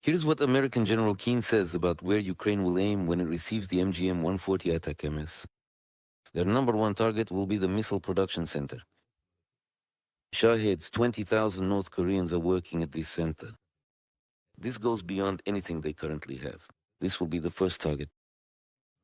Here's what American General Keane says about where Ukraine will aim when it receives the MGM-140 ATACMS. Their number one target will be the missile production center. Shahed's 20,000 North Koreans are working at this center. This goes beyond anything they currently have. This will be the first target.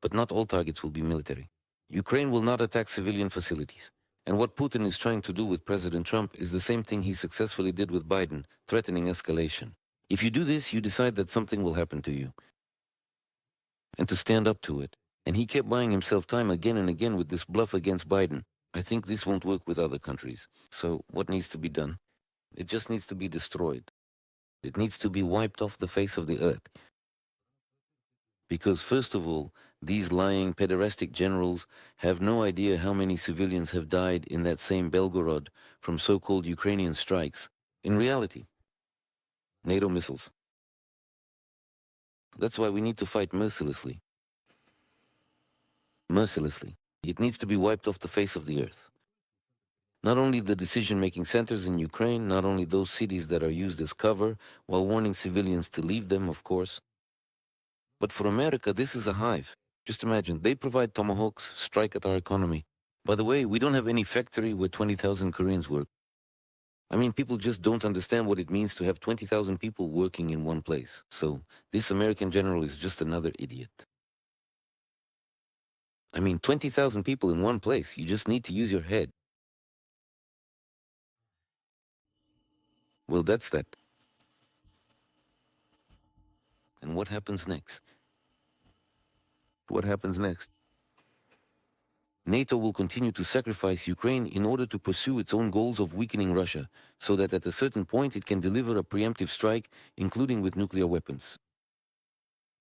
But not all targets will be military. Ukraine will not attack civilian facilities. And what Putin is trying to do with President Trump is the same thing he successfully did with Biden, threatening escalation. If you do this, you decide that something will happen to you. And to stand up to it. And he kept buying himself time again and again with this bluff against Biden. I think this won't work with other countries. So what needs to be done? It just needs to be destroyed. It needs to be wiped off the face of the earth. Because first of all, these lying pederastic generals have no idea how many civilians have died in that same Belgorod from so-called Ukrainian strikes. In reality, NATO missiles. That's why we need to fight mercilessly. Mercilessly. It needs to be wiped off the face of the earth. Not only the decision-making centers in Ukraine, not only those cities that are used as cover, while warning civilians to leave them, of course. But for America, this is a hive. Just imagine, they provide tomahawks, strike at our economy. By the way, we don't have any factory where 20,000 Koreans work. I mean, people just don't understand what it means to have 20,000 people working in one place. So, this American general is just another idiot. I mean, 20,000 people in one place. You just need to use your head. Well, that's that. And what happens next? What happens next? NATO will continue to sacrifice Ukraine in order to pursue its own goals of weakening Russia, so that at a certain point it can deliver a preemptive strike, including with nuclear weapons.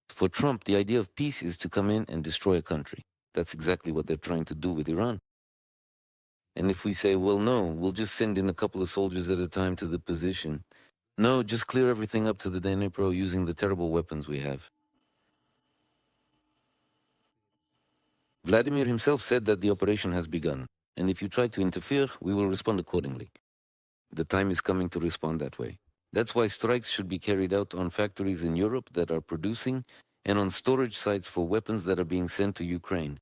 For Trump, the idea of peace is to come in and destroy a country. That's exactly what they're trying to do with Iran. And if we say, well, no, we'll just send in a couple of soldiers at a time to the position. No, just clear everything up to the Dnipro using the terrible weapons we have. Vladimir himself said that the operation has begun, and if you try to interfere, we will respond accordingly. The time is coming to respond that way. That's why strikes should be carried out on factories in Europe that are producing and on storage sites for weapons that are being sent to Ukraine.